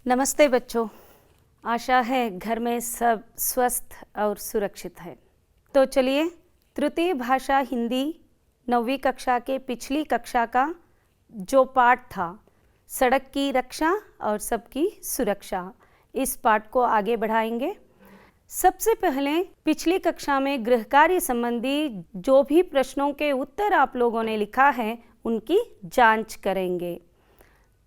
नमस्ते बच्चों, आशा है घर में सब स्वस्थ और सुरक्षित है। तो चलिए तृतीय भाषा हिंदी 9वीं कक्षा के पिछली कक्षा का जो पाठ था सड़क की रक्षा और सबकी सुरक्षा, इस पाठ को आगे बढ़ाएंगे। सबसे पहले पिछली कक्षा में गृह कार्य संबंधी जो भी प्रश्नों के उत्तर आप लोगों ने लिखा है उनकी जांच करेंगे।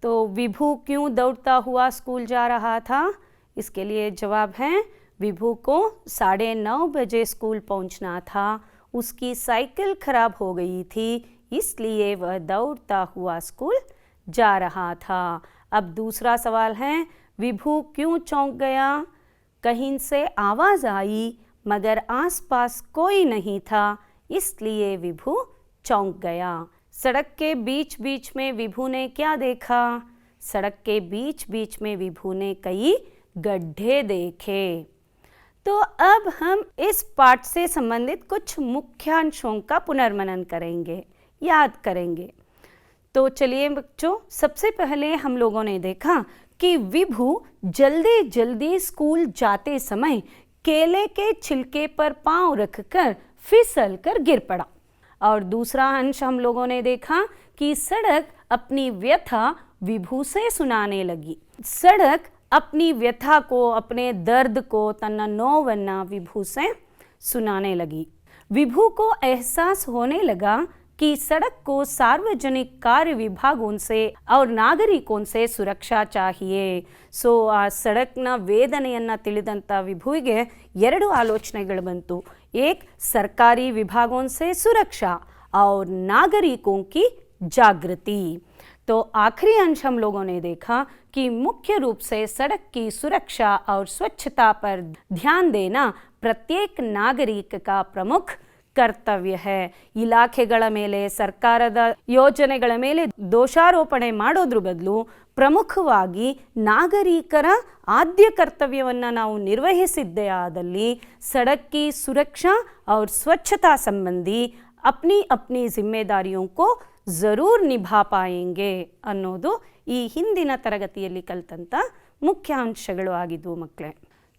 तो विभू क्यों दौड़ता हुआ स्कूल जा रहा था? इसके लिए जवाब है विभू को 9:30 बजे स्कूल पहुंचना था, उसकी साइकिल खराब हो गई थी इसलिए वह दौड़ता हुआ स्कूल जा रहा था। अब दूसरा सवाल है विभू क्यों चौंक गया? कहीं से आवाज़ आई मगर आसपास कोई नहीं था इसलिए विभू चौंक गया। सड़क के बीच बीच में विभू ने क्या देखा? सड़क के बीच बीच में विभू ने कई गड्ढे देखे। तो अब हम इस पाठ से संबंधित कुछ मुख्यांशों का पुनर्मनन करेंगे, याद करेंगे। तो चलिए बच्चों, सबसे पहले हम लोगों ने देखा कि विभू जल्दी जल्दी स्कूल जाते समय केले के छिलके पर पांव रखकर फिसल कर गिर पड़ा। और दूसरा अंश हम लोगों ने देखा कि सड़क अपनी व्यथा विभू से सुनाने लगी। सड़क अपनी व्यथा को, अपने दर्द को, तन्ना नोवन्ना विभू से सुनाने लगी। विभू को एहसास होने लगा कि सड़क को सार्वजनिक कार्य विभागों से और नागरिकों से सुरक्षा चाहिए। ಸೊ ಆ ಸಡಕ್ನ ವೇದನೆಯನ್ನು ತಿಳಿದಂಥ ವಿಭುವಿಗೆ ಎರಡು ಆಲೋಚನೆಗಳು ಬಂತು। एक सरकारी विभागों से सुरक्षा और नागरिकों की जागृति। तो आखिरी अंश हम लोगों ने देखा कि मुख्य रूप से सड़क की सुरक्षा और स्वच्छता पर ध्यान देना प्रत्येक नागरिक का प्रमुख ಕರ್ತವ್ಯ है। ಇಲಾಖೆಗಳ ಮೇಲೆ, ಸರ್ಕಾರದ ಯೋಜನೆಗಳ ಮೇಲೆ ದೋಷಾರೋಪಣೆ ಮಾಡೋದ್ರ ಬದಲು ಪ್ರಮುಖವಾಗಿ ನಾಗರಿಕರ ಆದ್ಯ ಕರ್ತವ್ಯವನ್ನು ನಾವು ನಿರ್ವಹಿಸಿದ್ದೇ ಆದಲ್ಲಿ सड़क की सुरक्षा और स्वच्छता संबंधी अपनी अपनी जिम्मेदारियों को ज़रूर निभा पाएंगे ಅನ್ನೋದು ಈ ಹಿಂದಿನ ತರಗತಿಯಲ್ಲಿ ಕಲಿತಂಥ ಮುಖ್ಯಾಂಶಗಳು ಆಗಿದ್ವು ಮಕ್ಕಳೇ।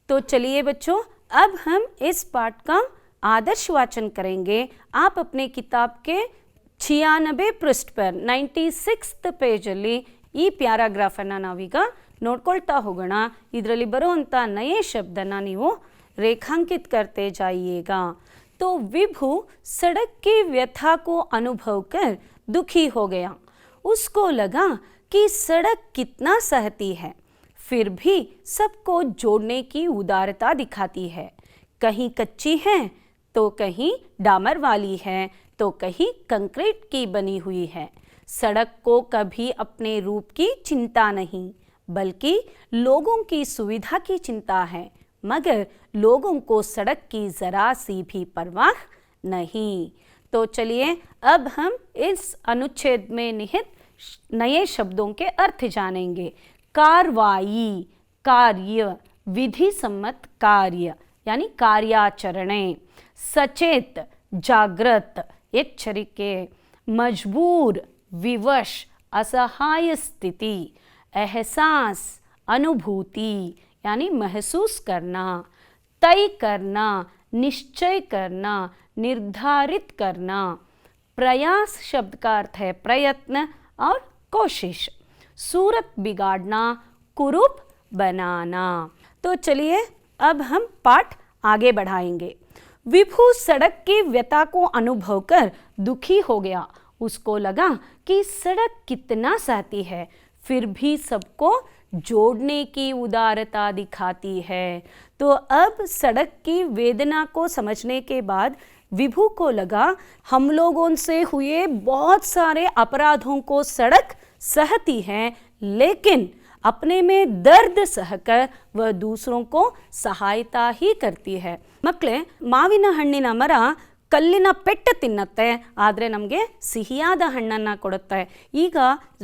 तो चलिए बच्चों, अब हम इस पाठ का आदर्श वाचन करेंगे। आप अपने किताब के 96 पृष्ठ पर 96th ಪೇಜಲ್ಲಿ ಈ ಪ್ಯಾರಾಗ್ರಾಫನ್ನು ನಾವೀಗ ನೋಡ್ಕೊಳ್ತಾ ಹೋಗೋಣ। ಇದರಲ್ಲಿ ಬರುವಂಥ ನಯೇ ಶಬ್ದನ ನೀವು रेखांकित करते जाइएगा। तो विभू सड़क की व्यथा को अनुभव कर दुखी हो गया। उसको लगा कि सड़क कितना सहती है, फिर भी सबको जोड़ने की उदारता दिखाती है। कहीं कच्ची है तो कहीं डामर वाली है तो कहीं कंक्रीट की बनी हुई है। सड़क को कभी अपने रूप की चिंता नहीं बल्कि लोगों की सुविधा की चिंता है, मगर लोगों को सड़क की ज़रा सी भी परवाह नहीं। तो चलिए अब हम इस अनुच्छेद में निहित नए शब्दों के अर्थ जानेंगे। कार्रवाई, कार्य, विधि सम्मत कार्य यानी कार्याचರಣೆ। सचेत, जागृत, ಎಚ್ಚರಿಕೆ। मजबूर, विवश, असहाय स्थिति। एहसास, अनुभूति यानी महसूस करना। तय करना, निश्चय करना, निर्धारित करना। प्रयास शब्द का अर्थ है प्रयत्न और कोशिश। सूरत बिगाड़ना, कुरूप बनाना। तो चलिए अब हम पाठ आगे बढ़ाएंगे। विभू सड़क की व्यथा को अनुभव कर दुखी हो गया। उसको लगा कि सड़क कितना सहती है, फिर भी सबको जोड़ने की उदारता दिखाती है। तो अब सड़क की वेदना को समझने के बाद विभू को लगा हम लोगों से हुए बहुत सारे अपराधों को सड़क सहती है, लेकिन अपने में दर्द सहकर वह दूसरों को सहायता ही करती है। ಮಕ್ಕಳೇ, ಮಾವಿನ ಹಣ್ಣಿನ ಮರ ಕಲ್ಲಿನ ಪೆಟ್ಟು ತಿನ್ನತ್ತೆ, ಆದರೆ ನಮಗೆ ಸಿಹಿಯಾದ ಹಣ್ಣನ್ನು ಕೊಡುತ್ತೆ. ಈಗ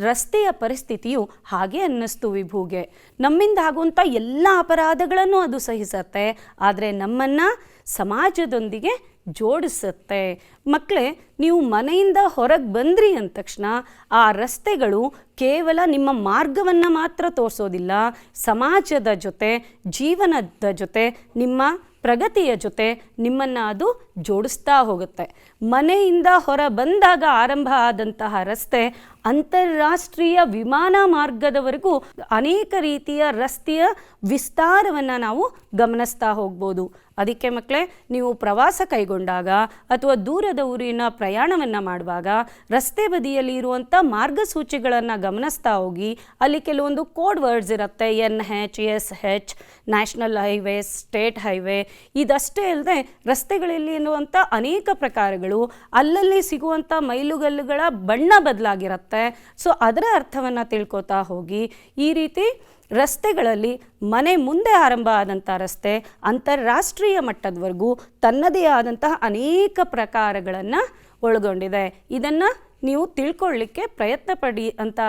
ರಸ್ತೆಯ ಪರಿಸ್ಥಿತಿಯು ಹಾಗೆ ಅನ್ನಿಸ್ತು ವಿಭುಗೆ. ನಮ್ಮಿಂದ ಆಗುವಂಥ ಎಲ್ಲ ಅಪರಾಧಗಳನ್ನು ಅದು ಸಹಿಸತ್ತೆ, ಆದರೆ ನಮ್ಮನ್ನು ಸಮಾಜದೊಂದಿಗೆ ಜೋಡಿಸುತ್ತೆ. ಮಕ್ಕಳೇ, ನೀವು ಮನೆಯಿಂದ ಹೊರಗೆ ಬಂದ್ರಿ ಅಂದ ತಕ್ಷಣ ಆ ರಸ್ತೆಗಳು ಕೇವಲ ನಿಮ್ಮ ಮಾರ್ಗವನ್ನು ಮಾತ್ರ ತೋರಿಸೋದಿಲ್ಲ, ಸಮಾಜದ ಜೊತೆ, ಜೀವನದ ಜೊತೆ, ನಿಮ್ಮ ಪ್ರಗತಿಯ ಜೊತೆ ನಿಮ್ಮನ್ನು ಅದು ಜೋಡಿಸ್ತಾ ಹೋಗುತ್ತೆ. ಮನೆಯಿಂದ ಹೊರ ಬಂದಾಗ ಆರಂಭ ಆದಂತಹ ರಸ್ತೆ ಅಂತಾರಾಷ್ಟ್ರೀಯ ವಿಮಾನ ಮಾರ್ಗದವರೆಗೂ ಅನೇಕ ರೀತಿಯ ರಸ್ತೆಯ ವಿಸ್ತಾರವನ್ನು ನಾವು ಗಮನಿಸ್ತಾ ಹೋಗ್ಬೋದು. ಅದಕ್ಕೆ ಮಕ್ಕಳೇ, ನೀವು ಪ್ರವಾಸ ಕೈಗೊಂಡಾಗ ಅಥವಾ ದೂರದ ಊರಿನ ಪ್ರಯಾಣವನ್ನು ಮಾಡುವಾಗ ರಸ್ತೆ ಬದಿಯಲ್ಲಿ ಇರುವಂಥ ಮಾರ್ಗಸೂಚಿಗಳನ್ನು ಗಮನಿಸ್ತಾ ಹೋಗಿ. ಅಲ್ಲಿ ಕೆಲವೊಂದು ಕೋಡ್ ವರ್ಡ್ಸ್ ಇರುತ್ತೆ, NH, SH, national highway, state highway. ಇದಷ್ಟೇ ಅಲ್ಲದೆ ರಸ್ತೆಗಳಲ್ಲಿ ಎನ್ನುವಂಥ ಅನೇಕ ಪ್ರಕಾರಗಳು, ಅಲ್ಲಲ್ಲಿ ಸಿಗುವಂಥ ಮೈಲುಗಲ್ಲುಗಳ ಬಣ್ಣ ಬದಲಾಗಿರುತ್ತೆ. ಸೊ ಅದರ ಅರ್ಥವನ್ನು ತಿಳ್ಕೊತಾ ಹೋಗಿ. ಈ ರೀತಿ ರಸ್ತೆಗಳಲ್ಲಿ ಮನೆ ಮುಂದೆ ಆರಂಭ ಆದಂಥ ರಸ್ತೆ ಅಂತಾರಾಷ್ಟ್ರೀಯ ಮಟ್ಟದವರೆಗೂ ತನ್ನದೇ ಆದಂತಹ ಅನೇಕ ಪ್ರಕಾರಗಳನ್ನು ಒಳಗೊಂಡಿದೆ. ಇದನ್ನು ನೀವು ತಿಳ್ಕೊಳ್ಳಿಕ್ಕೆ ಪ್ರಯತ್ನ ಪಡಿ ಅಂತ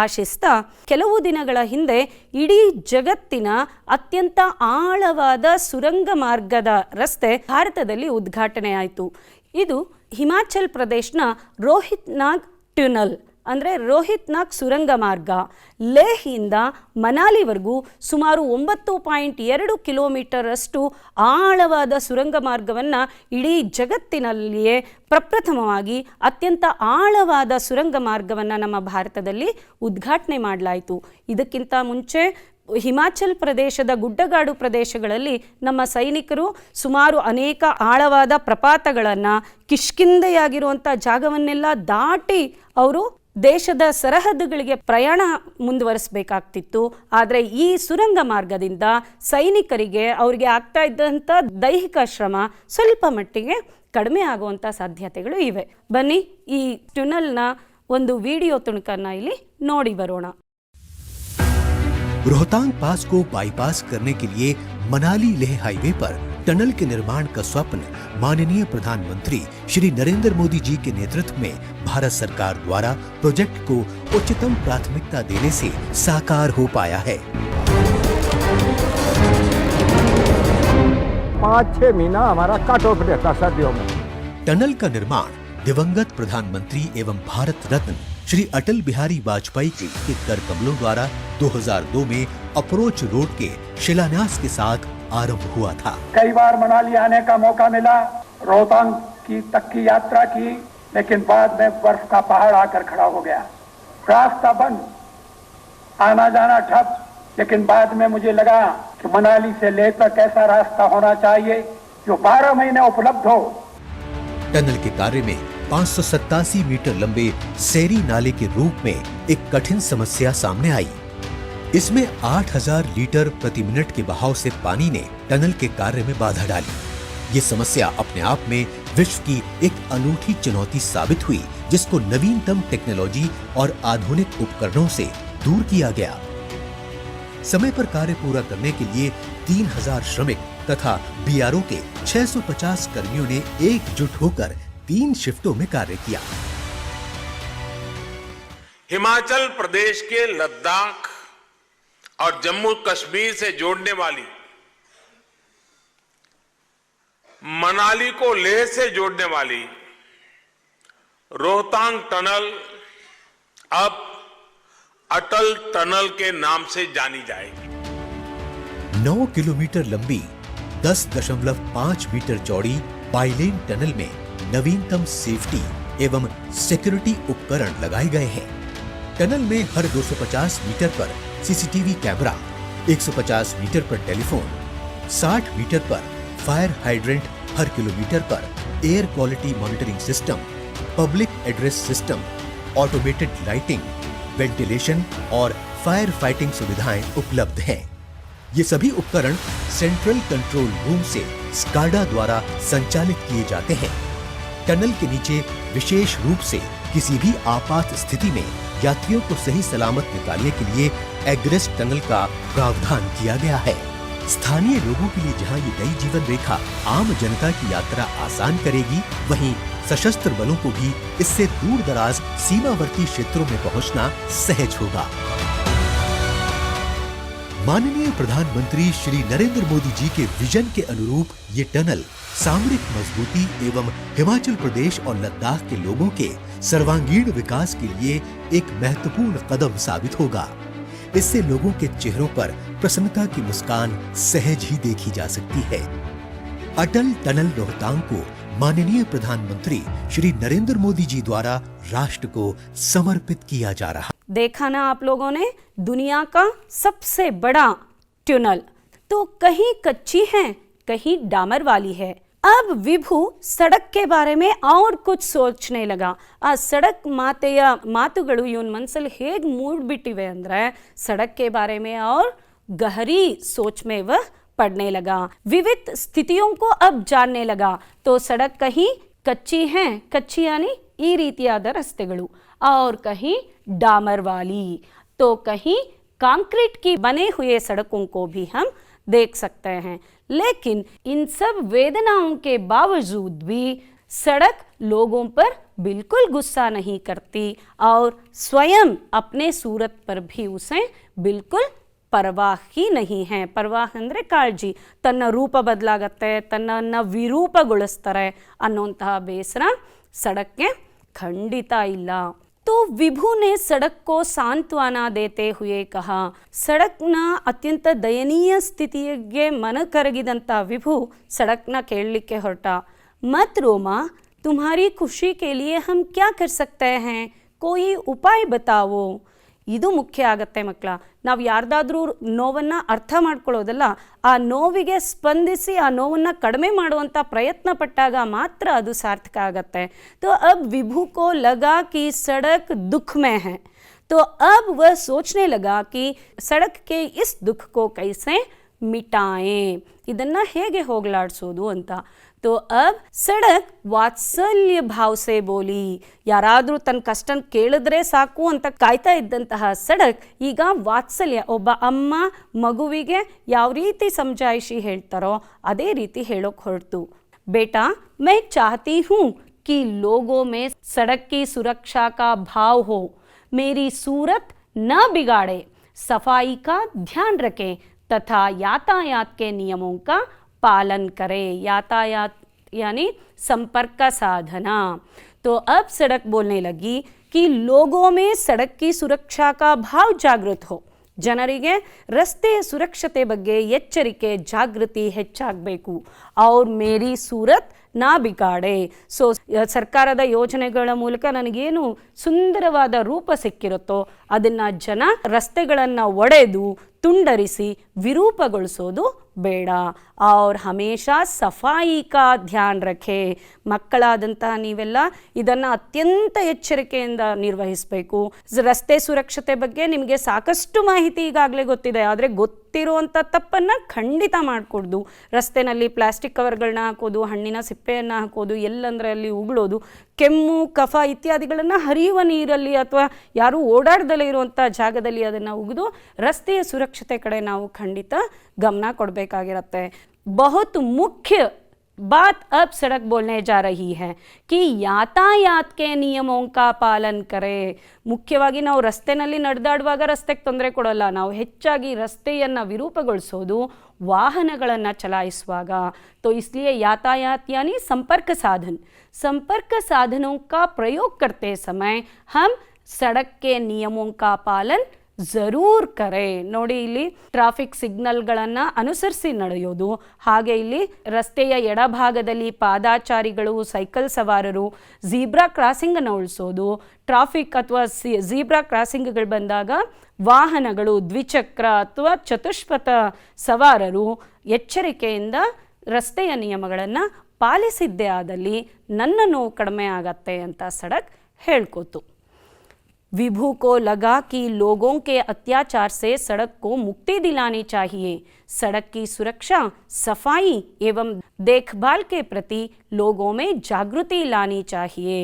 ಆಶಿಸ್ತಾ, ಕೆಲವು ದಿನಗಳ ಹಿಂದೆ ಇಡೀ ಜಗತ್ತಿನ ಅತ್ಯಂತ ಆಳವಾದ ಸುರಂಗ ಮಾರ್ಗದ ರಸ್ತೆ ಭಾರತದಲ್ಲಿ ಉದ್ಘಾಟನೆ ಆಯಿತು. ಇದು ಹಿಮಾಚಲ್ ಪ್ರದೇಶನ ರೋಹಿತ್ನಾಗ್ ಟ್ಯುನಲ್ ಅಂದರೆ ರೋಹಿತ್ನಾಗ್ ಸುರಂಗ ಮಾರ್ಗ. ಲೇಹಿಂದ ಮನಾಲಿವರೆಗೂ ಸುಮಾರು 9.2 ಕಿಲೋಮೀಟರಷ್ಟು ಆಳವಾದ ಸುರಂಗ ಮಾರ್ಗವನ್ನು ಇಡೀ ಜಗತ್ತಿನಲ್ಲಿಯೇ ಪ್ರಪ್ರಥಮವಾಗಿ ಅತ್ಯಂತ ಆಳವಾದ ಸುರಂಗ ಮಾರ್ಗವನ್ನು ನಮ್ಮ ಭಾರತದಲ್ಲಿ ಉದ್ಘಾಟನೆ ಮಾಡಲಾಯಿತು. ಇದಕ್ಕಿಂತ ಮುಂಚೆ ಹಿಮಾಚಲ್ ಪ್ರದೇಶದ ಗುಡ್ಡಗಾಡು ಪ್ರದೇಶಗಳಲ್ಲಿ ನಮ್ಮ ಸೈನಿಕರು ಸುಮಾರು ಅನೇಕ ಆಳವಾದ ಪ್ರಪಾತಗಳನ್ನು, ಕಿಷ್ಕಿಂಧೆಯಾಗಿರುವಂಥ ಜಾಗವನ್ನೆಲ್ಲ ದಾಟಿ ಅವರು ದೇಶದ ಸರಹದ್ದುಗಳಿಗೆ ಪ್ರಯಾಣ ಮುಂದುವರಿಸಬೇಕಾಗ್ತಿತ್ತು. ಆದರೆ ಈ ಸುರಂಗ ಮಾರ್ಗದಿಂದ ಸೈನಿಕರಿಗೆ ಅವರಿಗೆ ಆಗ್ತಾ ಇದ್ದಂಥ ದೈಹಿಕ ಶ್ರಮ ಸ್ವಲ್ಪ ಮಟ್ಟಿಗೆ ಕಡಿಮೆ ಆಗುವಂಥ ಸಾಧ್ಯತೆಗಳು ಇವೆ. ಬನ್ನಿ ಈ ಟ್ಯುನಲ್ನ ಒಂದು ವಿಡಿಯೋ ತುಣುಕನ್ನು ಇಲ್ಲಿ ನೋಡಿ ಬರೋಣ. रोहतांग पास को बाईपास करने के लिए मनाली लेह हाईवे पर टनल के निर्माण का स्वप्न माननीय प्रधानमंत्री श्री नरेंद्र मोदी जी के नेतृत्व में भारत सरकार द्वारा प्रोजेक्ट को उच्चतम प्राथमिकता देने से साकार हो पाया है। 5-6 महीना हमारा कट ऑफ रहता सर्दियों में। टनल का निर्माण दिवंगत प्रधानमंत्री एवं भारत रत्न श्री अटल बिहारी वाजपेयी के कर कमलों द्वारा 2002 में अप्रोच रोड के शिलान्यास के साथ आरंभ हुआ था। कई बार मनाली आने का मौका मिला, रोहतांग की तक की यात्रा की, लेकिन बाद में बर्फ का पहाड़ आकर खड़ा हो गया, रास्ता बंद, आना जाना ठप। लेकिन बाद में मुझे लगा कि मनाली से लेह तक ऐसा रास्ता होना चाहिए जो 12 महीने उपलब्ध हो। टनल के कार्य में 587 मीटर लंबे सेरी नाले के रूप में एक कठिन समस्या सामने आई। इसमें 8000 लीटर प्रति मिनट के बहाव से पानी ने टनल के कार्य में बाधा डाली। ये समस्या अपने आप में विश्व की एक अनूठी चुनौती साबित हुई, जिसको नवीनतम टेक्नोलॉजी और आधुनिक उपकरणों से दूर किया गया। समय पर कार्य पूरा करने के लिए 3000 श्रमिक तथा BRO के 650 कर्मियों ने एकजुट होकर 3 शिफ्टों में कार्य किया। हिमाचल प्रदेश के लद्दाख और जम्मू कश्मीर से जोड़ने वाली, मनाली को लेह से जोड़ने वाली रोहतांग टनल अब अटल टनल के नाम से जानी जाएगी। 9 किलोमीटर लंबी 10.5 मीटर चौड़ी बाइलेन टनल में नवीनतम सेफ्टी एवं सिक्योरिटी उपकरण लगाए गए हैं। टनल में हर 250 मीटर पर CCTV कैमरा, 150 मीटर पर टेलीफोन, 60 मीटर पर फायर हाइड्रेंट, हर किलोमीटर पर air quality monitoring system, public address system, automated lighting, ventilation और फायर फाइटिंग सुविधाएं उपलब्ध हैं। ये सभी उपकरण सेंट्रल कंट्रोल रूम से स्काडा द्वारा संचालित किए जाते हैं। टनल के नीचे विशेष रूप से किसी भी आपात स्थिति में यात्रियों को सही सलामत निकालने के लिए एग्रेस टनल का प्रावधान किया गया है। स्थानीय लोगों के लिए जहां ये नई जीवन रेखा आम जनता की यात्रा आसान करेगी, वहीं सशस्त्र बलों को भी इससे दूर दराज सीमावर्ती क्षेत्रों में पहुंचना सहज होगा। माननीय प्रधानमंत्री श्री नरेंद्र मोदी जी के विजन के अनुरूप ये टनल सामरिक मजबूती एवं हिमाचल प्रदेश और लद्दाख के लोगों के सर्वांगीण विकास के लिए एक महत्वपूर्ण कदम साबित होगा। इससे लोगों के चेहरों पर प्रसन्नता की मुस्कान सहज ही देखी जा सकती है। अटल टनल रोहतांग को माननीय प्रधानमंत्री श्री नरेंद्र मोदी जी द्वारा राष्ट्र को समर्पित किया जा रहा। देखा ना आप लोगों ने, दुनिया का सबसे बड़ा टनल तो कहीं कच्ची है, कहीं डामर वाली है। अब विभु सड़क के बारे में और कुछ सोचने लगा। ಆ ಸಡಕ್ ಮಾತೆಯ ಮಾತುಗಳು ಇವನ್ ಮನಸ್ಸಲ್ಲಿ ಹೇಗೆ ಮೂಡ್ಬಿಟ್ಟಿವೆ ಅಂದ್ರೆ सड़क के बारे में और गहरी सोच में वह पढ़ने लगा। विविध स्थितियों को अब जानने लगा। तो सड़क कहीं कच्ची है, कच्ची यानी ಈ ರೀತಿಯಾದ ರಸ್ತೆಗಳು, और कहीं डामर वाली, तो कहीं कंक्रीट की बने हुए सड़कों को भी हम देख सकते हैं। लेकिन इन सब वेदनाओं के बावजूद भी सड़क लोगों पर बिल्कुल गुस्सा नहीं करती और स्वयं अपने सूरत पर भी उसे बिल्कुल परवाह ही नहीं है। परवाह ಅಂದರೆ ಕಾಳಜಿ, ತನ್ನ ರೂಪ ಬದಲಾಗತ್ತೆ, ತನ್ನನ್ನು ವಿರೂಪಗೊಳಿಸ್ತಾರೆ ಅನ್ನೋಂತಹ ಬೇಸರ ಸಡಕ್ಕೆ ಖಂಡಿತ ಇಲ್ಲ। तो विभु ने सड़क को सांत्वना देते हुए कहा। सड़कನ ಅತ್ಯಂತ ದಯನೀಯ ಸ್ಥಿತಿಗೆ ಮನ ಕರಗಿದಂತ ವಿಭು सड़कನ ಕೇಳಲಿಕ್ಕೆ ಹೊರಟ। मत रो माँ, तुम्हारी खुशी के लिए हम क्या कर सकते हैं, कोई उपाय बताओ। ಇದು ಮುಖ್ಯ ಆಗತ್ತೆ ಮಕ್ಕಳ। ನಾವು ಯಾರ್ದಾದ್ರೂ ನೋವನ್ನು ಅರ್ಥ ಮಾಡ್ಕೊಳ್ಳೋದಲ್ಲ, ಆ ನೋವಿಗೆ ಸ್ಪಂದಿಸಿ ಆ ನೋವನ್ನು ಕಡಿಮೆ ಮಾಡುವಂಥ ಪ್ರಯತ್ನ ಪಟ್ಟಾಗ ಮಾತ್ರ ಅದು ಸಾರ್ಥಕ ಆಗತ್ತೆ। तो अब विभु को लगा कि सड़क दुख में है, तो अब वह सोचने लगा कि सड़क के इस दुख को कैसे मिटाएं, ಇದನ್ನ ಹೇಗೆ ಹೋಗಲಾಡಿಸೋದು ಅಂತ। तो अब सड़क ವಾತ್ಸಲ್ಯ ಭಾವ से बोली। ಯಾರಾದರೂ ತನ್ನ ಕಷ್ಟ ಕೇಳಿದ್ರೆ ಸಾಕು ಅಂತ ಕಾಯ್ತಾ ಇದ್ದಂತಹ ಸಡಕ್ ಈಗ ವಾತ್ಸಲ್ಯ, ಒಬ್ಬ ಅಮ್ಮ ಮಗುವಿಗೆ ಯಾವ ರೀತಿ ಸಮಜಾಯಿಷಿ ಹೇಳ್ತಾರೋ ಅದೇ ರೀತಿ ಹೇಳೋಕೆ ಹೊರಟು। बेटा, मैं चाहती हूँ कि लोगों में सड़क की सुरक्षा का भाव हो, मेरी सूरत न बिगाड़े, सफाई का ध्यान रखें तथा यातायात के नियमों का पालन करे। यातायात यानी संपर्क का साधना। तो अब सड़क बोलने लगी कि लोगों में सड़क की सुरक्षा का भाव जागृत हो, ಜನರಿಗೆ ರಸ್ತೆಯ ಸುರಕ್ಷತೆ ಬಗ್ಗೆ ಎಚ್ಚರಿಕೆ ಜಾಗೃತಿ ಹೆಚ್ಚಾಗಬೇಕು। और मेरी सूरत ನಾ ಬಿಗಾಡೆ। ಸೊ ಸರ್ಕಾರದ ಯೋಜನೆಗಳ ಮೂಲಕ ನನಗೇನು ಸುಂದರವಾದ ರೂಪ ಸಿಕ್ಕಿರುತ್ತೋ ಅದನ್ನು ಜನ ರಸ್ತೆಗಳನ್ನು ಒಡೆದು ತುಂಡರಿಸಿ ವಿರೂಪಗೊಳಿಸೋದು ಬೇಡ। और हमेशा सफाई का ध्यान रखे। ಮಕ್ಕಳಾದಂತಹ ನೀವೆಲ್ಲ ಇದನ್ನು ಅತ್ಯಂತ ಎಚ್ಚರಿಕೆಯಿಂದ ನಿರ್ವಹಿಸಬೇಕು। ರಸ್ತೆ ಸುರಕ್ಷತೆ ಬಗ್ಗೆ ನಿಮಗೆ ಸಾಕಷ್ಟು ಮಾಹಿತಿ ಈಗಾಗಲೇ ಗೊತ್ತಿದೆ, ಆದರೆ ಗೊತ್ತಿರುವಂಥ ತಪ್ಪನ್ನು ಖಂಡಿತ ಮಾಡಿಕೊಡ್ದು। ರಸ್ತೆನಲ್ಲಿ ಪ್ಲಾಸ್ಟಿಕ್ ಕವರ್ಗಳನ್ನ ಹಾಕೋದು, ಹಣ್ಣಿನ ಸಿಪ್ಪೆಯನ್ನು ಹಾಕೋದು, ಎಲ್ಲಂದ್ರೆ ಅಲ್ಲಿ ಉಗುಳೋದು, ಕೆಮ್ಮು ಕಫ ಇತ್ಯಾದಿಗಳನ್ನು ಹರಿಯುವ ನೀರಲ್ಲಿ ಅಥವಾ ಯಾರೂ ಓಡಾಡ್ದಲೇ ಇರುವಂಥ ಜಾಗದಲ್ಲಿ ಅದನ್ನು ಉಗಿದು ರಸ್ತೆಯ ಸುರಕ್ಷತೆ ಕಡೆ ನಾವು ಖಂಡಿತ ಗಮನ ಕೊಡಬೇಕಾಗಿರುತ್ತೆ। बहुत मुख्य बात अब सड़क बोलने जा रही है कि यातायात के नियमों का पालन करें। ಮುಖ್ಯವಾಗಿ ನಾವು ರಸ್ತೆನಲ್ಲಿ ನಡೆದಾಡುವಾಗ ರಸ್ತೆಗೆ ತೊಂದರೆ ಕೊಡೋಲ್ಲ, ನಾವು ಹೆಚ್ಚಾಗಿ ರಸ್ತೆಯನ್ನು ವಿರೂಪಗೊಳಿಸೋದು ವಾಹನಗಳನ್ನು ಚಲಾಯಿಸುವಾಗ। तो इसलिए यातायात यानी संपर्क साधन, संपर्क साधनों का प्रयोग करते समय हम सड़क के नियमों का पालन ಜರೂರ್ ಕರೆ। ನೋಡಿ, ಇಲ್ಲಿ ಟ್ರಾಫಿಕ್ ಸಿಗ್ನಲ್ಗಳನ್ನು ಅನುಸರಿಸಿ ನಡೆಯೋದು, ಹಾಗೆ ಇಲ್ಲಿ ರಸ್ತೆಯ ಎಡಭಾಗದಲ್ಲಿ ಪಾದಾಚಾರಿಗಳು, ಸೈಕಲ್ ಸವಾರರು ಝೀಬ್ರಾ ಕ್ರಾಸಿಂಗನ್ನು ಉಳಿಸೋದು, ಟ್ರಾಫಿಕ್ ಅಥವಾ ಝೀಬ್ರಾ ಕ್ರಾಸಿಂಗ್ಗಳು ಬಂದಾಗ ವಾಹನಗಳು ದ್ವಿಚಕ್ರ ಅಥವಾ ಚತುಷ್ಪಥ ಸವಾರರು ಎಚ್ಚರಿಕೆಯಿಂದ ರಸ್ತೆಯ ನಿಯಮಗಳನ್ನು ಪಾಲಿಸಿದ್ದೇ ಆದಲ್ಲಿ ನನ್ನ ನೋವು ಕಡಿಮೆ ಆಗತ್ತೆ ಅಂತ ಸಡಕ್ ಹೇಳ್ಕೋತು। विभु को लगा कि लोगों के अत्याचार से सड़क को मुक्ति दिलानी चाहिए। सड़क की सुरक्षा, सफाई एवं देखभाल के प्रति लोगों में जागृति लानी चाहिए।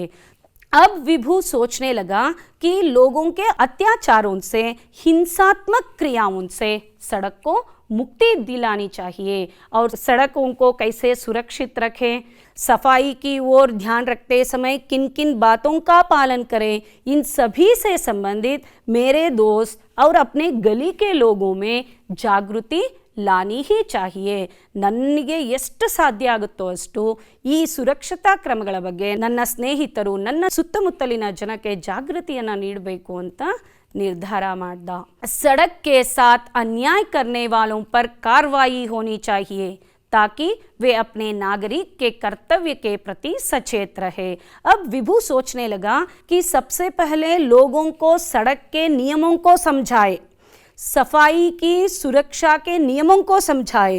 अब विभू सोचने लगा कि लोगों के अत्याचारों से, हिंसात्मक क्रियाओं से सड़क को मुक्ति दिलानी चाहिए और सड़कों को कैसे सुरक्षित रखें, सफाई की ओर ध्यान रखते समय किन किन बातों का पालन करें, इन सभी से संबंधित मेरे दोस्त और अपने गली के लोगों में जागृति लानी ही चाहिए. ನನಗೆ ಎಷ್ಟು ಸಾಧ್ಯ ಆಗುತ್ತೋ ಅಷ್ಟು ಈ ಸುರಕ್ಷತಾ ಕ್ರಮಗಳ ಬಗ್ಗೆ ನನ್ನ ಸ್ನೇಹಿತರು, ನನ್ನ ಸುತ್ತಮುತ್ತಲಿನ ಜನಕ್ಕೆ ಜಾಗೃತಿಯನ್ನು ನೀಡಬೇಕು ಅಂತ निर्धार मारदा. सड़क के साथ अन्याय करने वालों पर कार्रवाई होनी चाहिए ताकि वे अपने नागरिक के कर्तव्य के प्रति सचेत रहे. अब विभू सोचने लगा कि सबसे पहले लोगों को सड़क के नियमों को समझाए, सफाई की सुरक्षा के नियमों को समझाए.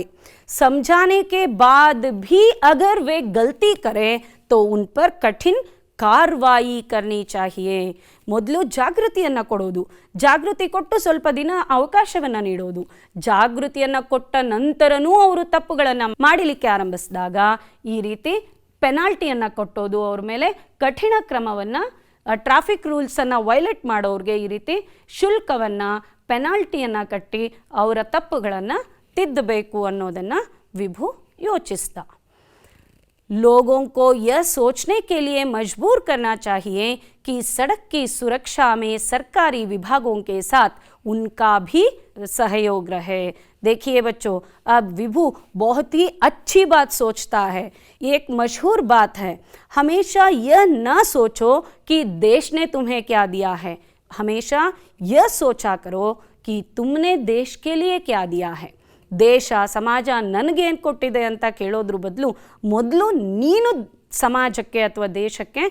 समझाने के बाद भी अगर वे गलती करें तो उन पर कठिन ಕಾರ್ವಾಯಿ करनी चाहिए. ಮೊದಲು ಜಾಗೃತಿಯನ್ನು ಕೊಡೋದು, ಜಾಗೃತಿ ಕೊಟ್ಟು ಸ್ವಲ್ಪ ದಿನ ಅವಕಾಶವನ್ನು ನೀಡೋದು, ಜಾಗೃತಿಯನ್ನು ಕೊಟ್ಟ ನಂತರನೂ ಅವರು ತಪ್ಪುಗಳನ್ನು ಮಾಡಲಿಕ್ಕೆ ಆರಂಭಿಸಿದಾಗ ಈ ರೀತಿ ಪೆನಾಲ್ಟಿಯನ್ನು ಕೊಟ್ಟೋದು, ಅವ್ರ ಮೇಲೆ ಕಠಿಣ ಕ್ರಮವನ್ನು, ಟ್ರಾಫಿಕ್ ರೂಲ್ಸನ್ನು ವೈಲೇಟ್ ಮಾಡೋರಿಗೆ ಈ ರೀತಿ ಶುಲ್ಕವನ್ನು, ಪೆನಾಲ್ಟಿಯನ್ನು ಕಟ್ಟಿ ಅವರ ತಪ್ಪುಗಳನ್ನು ತಿದ್ದಬೇಕು ಅನ್ನೋದನ್ನು ವಿಭು ಯೋಚಿಸಿದ. लोगों को यह सोचने के लिए मजबूर करना चाहिए कि सड़क की सुरक्षा में सरकारी विभागों के साथ उनका भी सहयोग रहे. देखिए बच्चों, अब विभू बहुत ही अच्छी बात सोचता है. एक मशहूर बात है, हमेशा यह ना सोचो कि देश ने तुम्हें क्या दिया है, हमेशा यह सोचा करो कि तुमने देश के लिए क्या दिया है. ದೇಶ, ಸಮಾಜ ನನಗೇನು ಕೊಟ್ಟಿದೆ ಅಂತ ಕೇಳೋದ್ರ ಬದಲು ಮೊದಲು ನೀನು ಸಮಾಜಕ್ಕೆ ಅಥವಾ ದೇಶಕ್ಕೆ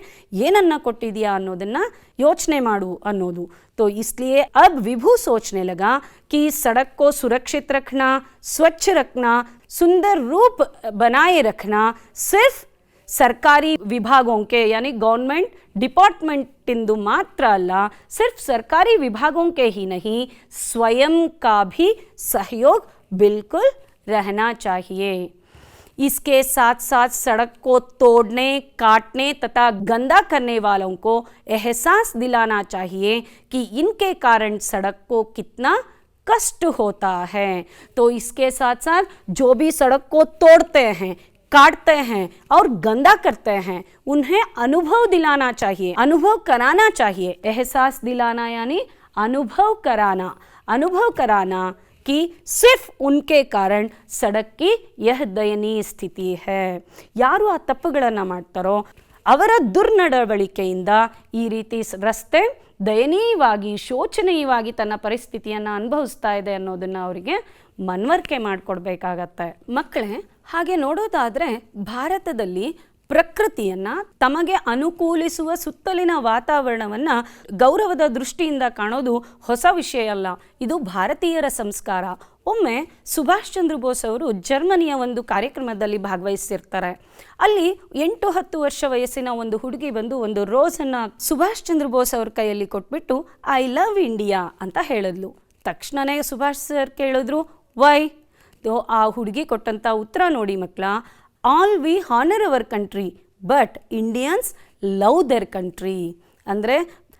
ಏನನ್ನ ಕೊಟ್ಟಿದೆಯಾ ಅನ್ನೋದನ್ನು ಯೋಚನೆ ಮಾಡು ಅನ್ನೋದು. तो इसलिए अब विभू सोचने लगा कि सड़क को सुरक्षित रखना, स्वच्छ रखना, सुंदर रूप बनाए रखना सिर्फ ಸರ್ಕಾರಿ ವಿಭಾಗೋं यानी गवर्नमेंट डिपार्टमेंट इंदु मात्र अल्ल, सिर्फ सरकारी विभागों के ही नहीं, स्वयं का भी सहयोग बिल्कुल रहना चाहिए. इसके साथ साथ सड़क को तोड़ने, काटने तथा गंदा करने वालों को एहसास दिलाना चाहिए कि इनके कारण सड़क को कितना कष्ट होता है. तो इसके साथ साथ जो भी सड़क को तोड़ते हैं, काटते हैं और गंदा करते हैं, उन्हें अनुभव दिलाना चाहिए, अनुभव कराना चाहिए. एहसास दिलाना यानी अनुभव कराना, अनुभव कराना कि सिर्फ उनके कारण सड़क की यह दयनीय स्थिति है. ಯಾರು ಆ ತಪ್ಪುಗಳನ್ನು ಮಾಡ್ತಾರೋ ಅವರ ದುರ್ನಡವಳಿಕೆಯಿಂದ ಈ ರೀತಿ ರಸ್ತೆ ದಯನೀಯವಾಗಿ, ಶೋಚನೀಯವಾಗಿ ತನ್ನ ಪರಿಸ್ಥಿತಿಯನ್ನು ಅನುಭವಿಸ್ತಾ ಇದೆ ಅನ್ನೋದನ್ನು ಅವರಿಗೆ ಮನವರಿಕೆ ಮಾಡಿಕೊಡ್ಬೇಕಾಗತ್ತೆ. ಮಕ್ಕಳೇ, ಹಾಗೆ ನೋಡೋದಾದರೆ ಭಾರತದಲ್ಲಿ ಪ್ರಕೃತಿಯನ್ನು, ತಮಗೆ ಅನುಕೂಲಿಸುವ ಸುತ್ತಲಿನ ವಾತಾವರಣವನ್ನು ಗೌರವದ ದೃಷ್ಟಿಯಿಂದ ಕಾಣೋದು ಹೊಸ ವಿಷಯ ಅಲ್ಲ. ಇದು ಭಾರತೀಯರ ಸಂಸ್ಕಾರ. ಒಮ್ಮೆ ಸುಭಾಷ್ ಚಂದ್ರ ಬೋಸ್ ಅವರು ಜರ್ಮನಿಯ ಒಂದು ಕಾರ್ಯಕ್ರಮದಲ್ಲಿ ಭಾಗವಹಿಸಿರ್ತಾರೆ. ಅಲ್ಲಿ 8-10 ವರ್ಷ ವಯಸ್ಸಿನ ಒಂದು ಹುಡುಗಿ ಬಂದು ಒಂದು ರೋಸನ್ನು ಸುಭಾಷ್ ಚಂದ್ರ ಬೋಸ್ ಅವ್ರ ಕೈಯಲ್ಲಿ ಕೊಟ್ಬಿಟ್ಟು ಐ ಲವ್ ಇಂಡಿಯಾ ಅಂತ ಹೇಳಿದ್ಲು. ತಕ್ಷಣವೇ ಸುಭಾಷ್ ಸರ್ ಕೇಳಿದ್ರು, ವೈ? ಆ ಹುಡುಗಿ ಕೊಟ್ಟಂಥ ಉತ್ತರ ನೋಡಿ ಮಕ್ಕಳ, all we honour our country but Indians love their country. ಅಂದರೆ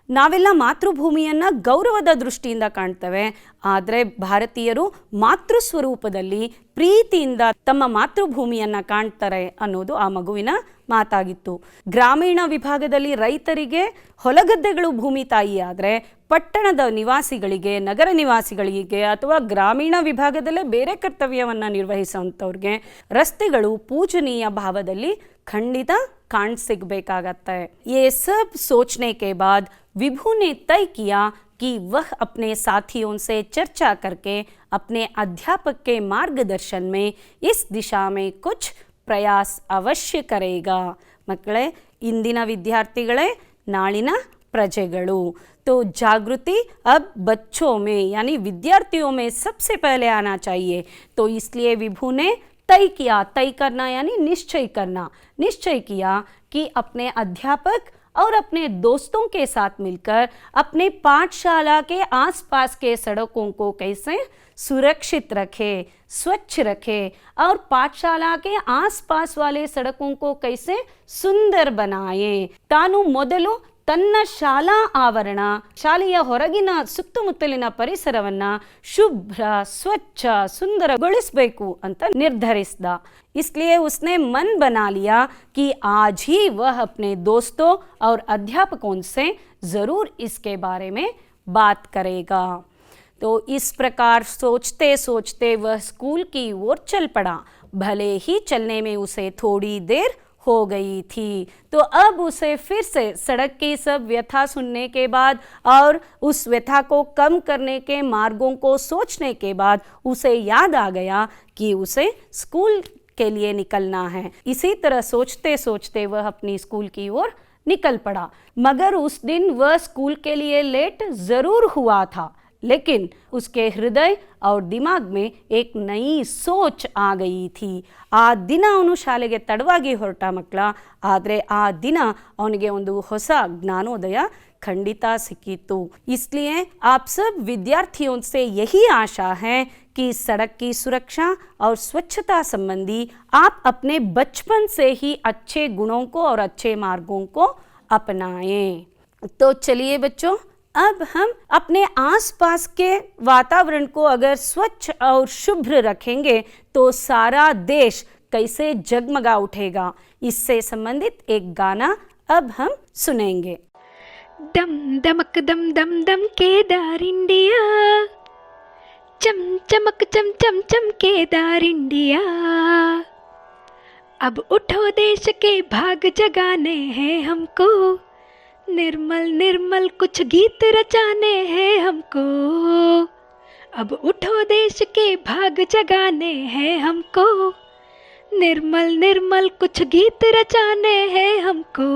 ನಾವೆಲ್ಲ ಮಾತೃಭೂಮಿಯನ್ನು ಗೌರವದ ದೃಷ್ಟಿಯಿಂದ ಕಾಣ್ತೇವೆ, ಆದರೆ ಭಾರತೀಯರು ಮಾತೃ ಸ್ವರೂಪದಲ್ಲಿ ಪ್ರೀತಿಯಿಂದ ತಮ್ಮ ಮಾತೃಭೂಮಿಯನ್ನು ಕಾಣ್ತಾರೆ ಅನ್ನೋದು ಆ ಮಗುವಿನ ಮಾತಾಗಿತ್ತು. ಗ್ರಾಮೀಣ ವಿಭಾಗದಲ್ಲಿ ರೈತರಿಗೆ ಹೊಲಗದ್ದೆಗಳು ಭೂಮಿ ತಾಯಿ ಆದರೆ ಪಟ್ಟಣದ ನಿವಾಸಿಗಳಿಗೆ, ನಗರ ನಿವಾಸಿಗಳಿಗೆ ಅಥವಾ ಗ್ರಾಮೀಣ ವಿಭಾಗದಲ್ಲೇ ಬೇರೆ ಕರ್ತವ್ಯವನ್ನು ನಿರ್ವಹಿಸುವಂಥವ್ರಿಗೆ ರಸ್ತೆಗಳು ಪೂಜನೀಯ ಭಾವದಲ್ಲಿ ಖಂಡಿತ ಕಾಣ್ ಸಿಗಬೇಕಾಗತ್ತೆ. ये सब सोचने के बाद विभू ने तय किया कि वह अपने साथियों से चर्चा करके अपने अध्यापक के मार्गदर्शन में इस दिशा में कुछ प्रयास अवश्य करेगा. ಮಕ್ಕಳೇ, ಇಂದಿನ ವಿದ್ಯಾರ್ಥಿಗಳೇ ನಾಳಿನ ಪ್ರಜೆಗಳು. तो जागृति अब बच्चों में यानी विद्यार्थियों में सबसे पहले आना चाहिए. तो इसलिए विभू ने तय किया, तय करना यानी निश्चय करना, निश्चय किया कि अपने अध्यापक और अपने दोस्तों के साथ मिलकर अपने पाठशाला के आसपास के सड़कों को कैसे सुरक्षित रखे, स्वच्छ रखे और पाठशाला के आसपास वाले सड़कों को कैसे सुंदर बनाए. ತಾನು ಮೊದಲು ತನ್ನ ಶಾಲಾ ಆವರಣ, ಶಾಲೆಯ ಹೊರಗಿನ ಸುತ್ತಮುತ್ತಲಿನ ಪರಿಸರವನ್ನ ಶುಭ್ರ, ಸ್ವಚ್ಛ, ಸುಂದರಗೊಳಿಸಬೇಕು ಅಂತ ನಿರ್ಧರಿಸಿದ. इसलिए उसने मन बना लिया कि आज ही वह अपने दोस्तों और अध्यापकों से ज़रूर इसके बारे में बात करेगा। तो इस प्रकार सोचते सोचते वह स्कूल की ओर चल पड़ा। भले ही चलने में उसे थोड़ी देर हो गई थी, तो अब उसे फिर से सड़क की सब व्यथा सुनने के बाद और उस व्यथा को कम करने के मार्गों को सोचने के बाद उसे याद आ गया कि उसे स्कूल के लिए निकलना है। इसी तरह सोचते सोचते वह अपनी स्कूल की ओर निकल पड़ा। मगर उस दिन वह स्कूल के लिए लेट ज़रूर हुआ था, लेकिन उसके हृदय और दिमाग में एक नई सोच आ गई थी। ಆ ದಿನ ಅವನು ಶಾಲೆಗೆ ತಡವಾಗಿ ಹೊರಟ ಮಕ್ಕಳ, ಆದರೆ ಆ ದಿನ ಅವನಿಗೆ ಒಂದು ಹೊಸ ಜ್ಞಾನೋದಯ खंडिता सिक्कितु। इसलिए आप सब विद्यार्थियों से यही आशा है कि सड़क की सुरक्षा और स्वच्छता संबंधी आप अपने बचपन से ही अच्छे गुणों को और अच्छे मार्गों को अपनाएं। तो चलिए बच्चों, अब हम अपने आसपास के वातावरण को अगर स्वच्छ और शुभ्र रखेंगे तो सारा देश कैसे जगमगा उठेगा, इससे संबंधित एक गाना अब हम सुनेंगे। दम दमक दम दम दम केदार इंडिया, चम चमक चम चम चम केदार इंडिया। अब उठो देश के भाग जगाने हैं हमको, निर्मल निर्मल कुछ गीत रचाने हैं हमको। अब उठो देश के भाग जगाने हैं हमको, निर्मल निर्मल कुछ गीत रचाने हैं हमको।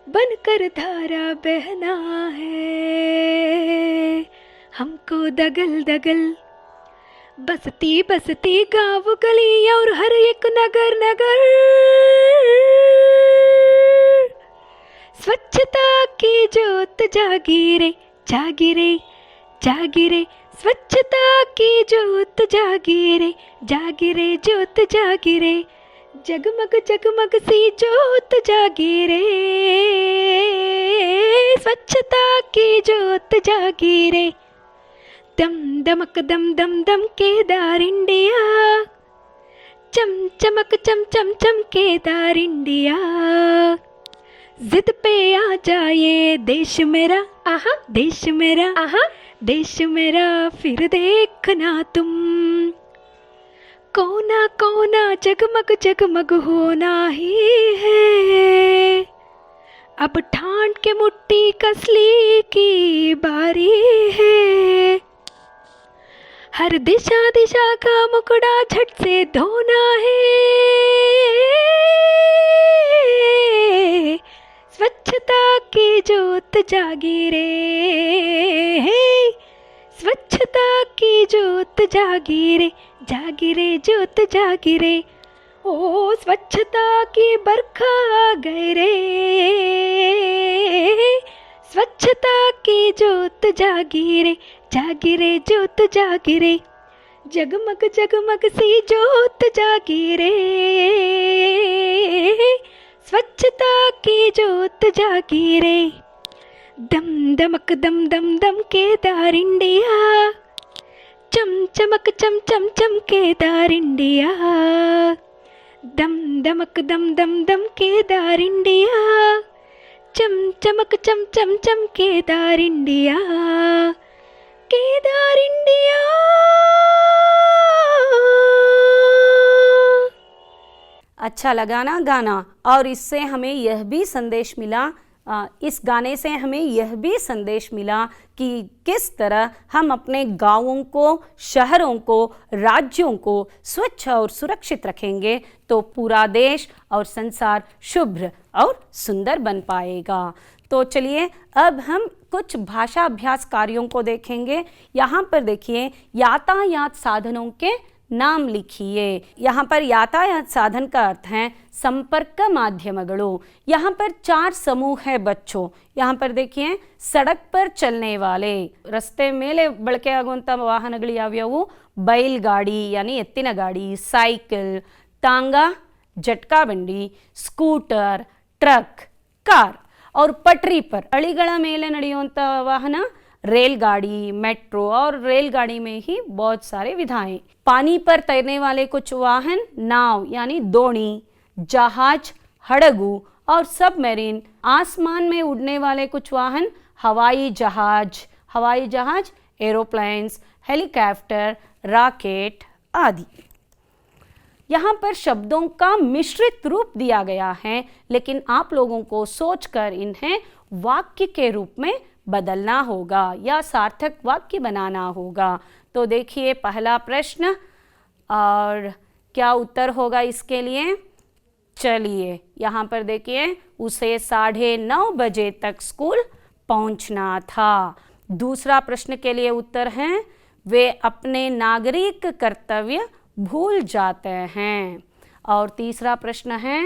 बनकर धारा बहना है हमको दगल दगल, बसती बसती गाँव गली और हर एक नगर नगर, स्वच्छता की जोत जागी रे जागी रे जागी रे, स्वच्छता की जोत जागी रे जागी रे, जोत जागी रे, जगमग जगमग सी जोत जागी रे, स्वच्छता की जोत जागी रे। दम दमक दम दम दम केदार इंडिया, चम चमक चम चम चम केदार इंडिया। जिद पे आ जाए देश मेरा, आहा देश मेरा, आहा देश मेरा, फिर देखना तुम, कोना कोना जगमग जगमग होना ही है। अब ठान के मुट्ठी कसली की बारी है, हर दिशा दिशा का मुकड़ा झट से धोना है। स्वच्छता की जोत जागी रे, स्वच्छता की जोत जागी रे जागी रे, जोत जागी रे। ओ स्वच्छता की बरखा आ गए रे, स्वच्छता की जोत जागी रे जागी रे, जोत जागी रे, जगमग जगमग सी जोत जागी रे, स्वच्छता की जोत जागी रे। दम दमक दम दम दम केदार इंडिया, चम चमक चम चम चम केदार इंडिया। दम दमक दम दम दम केदार इंडिया, चम चमक चम चम चम केदार इंडिया, केदार इंडिया। अच्छा लगा ना गाना? और इससे हमें यह भी संदेश मिला, इस गाने से हमें यह भी संदेश मिला कि किस तरह हम अपने गाँवों को, शहरों को, राज्यों को स्वच्छ और सुरक्षित रखेंगे तो पूरा देश और संसार शुभ्र और सुंदर बन पाएगा। तो चलिए अब हम कुछ भाषा अभ्यास कार्यों को देखेंगे। यहाँ पर देखिए, यातायात साधनों के नाम लिखिए। यहाँ पर यातायात साधन का अर्थ है संपर्क माध्यमಗಳು। यहाँ पर 4 समूह है बच्चों। यहाँ पर देखिए, सड़क पर चलने वाले, ರಸ್ತೆ ಮೇಲೆ ಬಳಕೆ ಆಗುವಂಥ ವಾಹನಗಳು ಯಾವ್ಯಾವು? बैलगाड़ी यानी ಎತ್ತಿನ ಗಾಡಿ, साइकिल, तांगा झटका बंडी, स्कूटर, ट्रक, कार। और पटरी पर ಅಳಿಗಳ ಮೇಲೆ ನಡೆಯುವಂಥ ವಾಹನ रेलगाड़ी, मेट्रो और रेलगाड़ी में ही बहुत सारे विधाएं। पानी पर तैरने वाले कुछ वाहन नाव यानी दोणी, जहाज, हड़गू और सबमरीन। आसमान में उड़ने वाले कुछ वाहन हवाई जहाज, एरोप्लेन्स, हेलीकॉप्टर, रॉकेट आदि। यहाँ पर शब्दों का मिश्रित रूप दिया गया है, लेकिन आप लोगों को सोचकर इन्हें वाक्य के रूप में बदलना होगा या सार्थक वाक्य बनाना होगा। तो देखिए पहला प्रश्न और क्या उत्तर होगा इसके लिए। चलिए यहाँ पर देखिए, उसे 9:30 बजे तक स्कूल पहुँचना था। दूसरा प्रश्न के लिए उत्तर है वे अपने नागरिक कर्तव्य भूल जाते हैं। और तीसरा प्रश्न है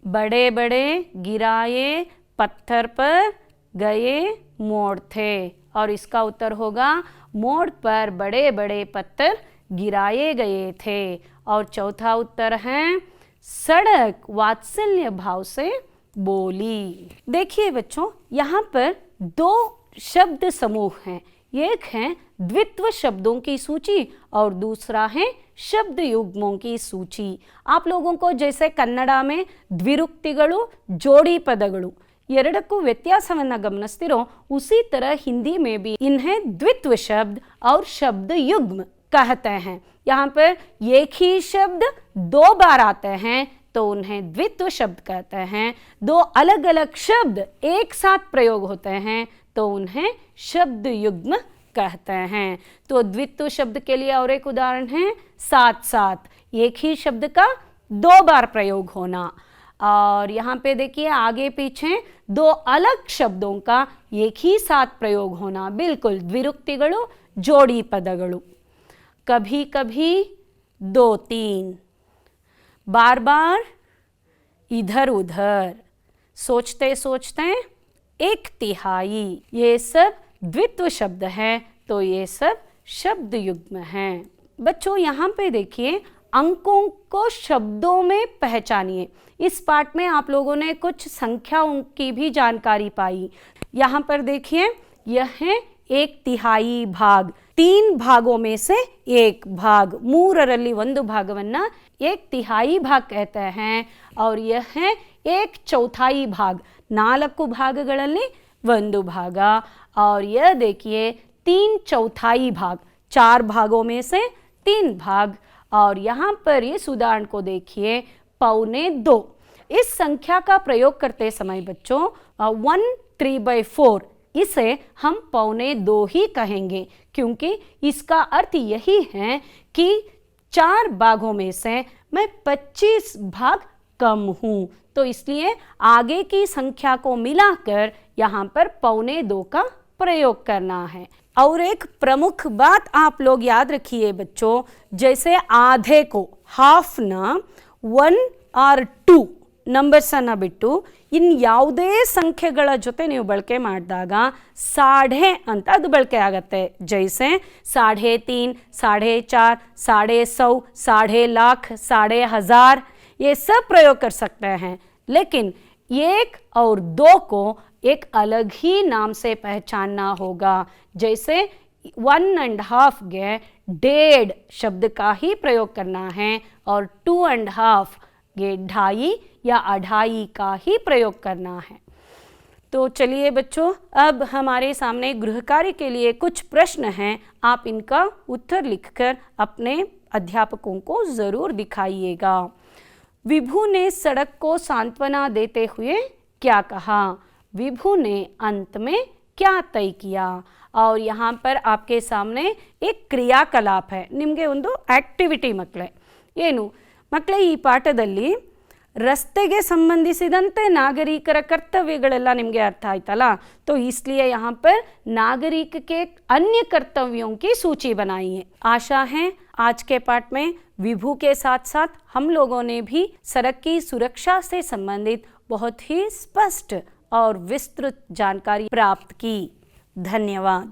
बड़े बड़े गिराए पत्थर पर गए मोड़ थे। और इसका उत्तर होगा मोड़ पर बड़े बड़े पत्थर गिराए गए थे। और चौथा उत्तर है सड़क वात्सल्य भाव से बोली। देखिए बच्चों, यहाँ पर 2 शब्द समूह हैं। एक है द्वित्व शब्दों की सूची और दूसरा है शब्द युग्मों की सूची। आप लोगों को जैसे ಕನ್ನಡ में ದ್ವಿರುಕ್ತಿಗಳು, ಜೋಡಿ ಪದಗಳು ಎರಡಕ್ಕೂ ವ್ಯತ್ಯಾಸವನ್ನು ಗಮನಿಸ್ತಿರೋ, उसी तरह हिंदी में भी इन्हें द्वित्व शब्द और शब्द युग्म कहते हैं। यहाँ पर एक ही शब्द 2 बार आते हैं तो उन्हें द्वित्व शब्द कहते हैं। 2 अलग अलग शब्द एक साथ प्रयोग होते हैं तो उन्हें शब्द युग्म कहते हैं। तो द्वित्व शब्द के लिए और एक उदाहरण है साथ साथ, एक ही शब्द का 2 बार प्रयोग होना। और यहाँ पे देखिए आगे पीछे 2 अलग शब्दों का एक ही साथ प्रयोग होना, बिल्कुल द्विरुक्तिಗಳು, जोड़ी पदಗಳು। कभी कभी 2-3, बार बार इधर उधर, सोचते सोचते 1/3, ये सब द्वित्व शब्द हैं तो ये सब शब्द युग्म हैं। बच्चों यहाँ पे देखिए अंकों को शब्दों में पहचानिए। इस पाठ में आप लोगों ने कुछ संख्याओं की भी जानकारी पाई। यहाँ पर देखिए यह है 1/3 भाग, 3 भागों में से 1 भाग, 3ರಲ್ಲಿ 1 ಭಾಗವನ್ನು 1/3 भाग कहते हैं। और यह है 1/4 भाग, 4 ಭಾಗಗಳಲ್ಲಿ 1 भाग। और यह देखिए 3/4 भाग, 4 भागों में से 3 भाग। और यहाँ पर इस उदाहरण को देखिए 1/4। इस संख्या का प्रयोग करते समय बच्चों 1/3/4 इसे हम 1/4 ही कहेंगे, क्योंकि इसका अर्थ यही है कि 4 भागों में से मैं 25 भाग कम हूँ। तो इसलिए आगे की संख्या को मिलाकर यहाँ पर 1/4 का प्रयोग करना है। और एक प्रमुख बात आप लोग याद रखिए बच्चों, जैसे आधे को हाफ न 1 और 2 ನಂಬರ್ಸನ್ನು ಬಿಟ್ಟು ಇನ್ನು ಯಾವುದೇ ಸಂಖ್ಯೆಗಳ ಜೊತೆ ನೀವು ಬಳಕೆ ಮಾಡಿದಾಗ ಸಾಢೆ ಅಂತ ಅದು ಬಳಕೆ ಆಗುತ್ತೆ। ಜೈಸೆ 3.5, 4.5, 150, 1.5 लाख, 1.5 ये सब प्रयोग कर सकते हैं। लेकिन 1 और 2 को एक अलग ही नाम से पहचानना होगा। जैसे 1.5 गे 1.5 शब्द का ही प्रयोग करना है और 2.5 गे 2.5 या 2.5 का ही प्रयोग करना है। तो चलिए बच्चों, अब हमारे सामने गृह कार्य के लिए कुछ प्रश्न हैं। आप इनका उत्तर लिखकर अपने अध्यापकों को ज़रूर दिखाइएगा। विभू ने सड़क को सांत्वना देते हुए क्या कहा? विभू ने अंत में क्या तय किया? और यहाँ पर आपके सामने एक क्रियाकलाप है, ನಿಮಗೆ ಒಂದು ಆಕ್ಟಿವಿಟಿ ಮಕ್ಕಳೇ। ಏನು ಮಕ್ಕಳೇ, ಈ ಪಾಠದಲ್ಲಿ रस्ते संबंधिसिदंते नागरिकर कर्तव्यगಳೆಲ್ಲ ನಿಮಗೆ अर्थ आयतला, तो इसलिए यहाँ पर नागरिक के अन्य कर्तव्यों की सूची बनाई है। आशा है आज के पाठ में विभू के साथ साथ हम लोगों ने भी सड़क की सुरक्षा से संबंधित बहुत ही स्पष्ट और विस्तृत जानकारी प्राप्त की। धन्यवाद।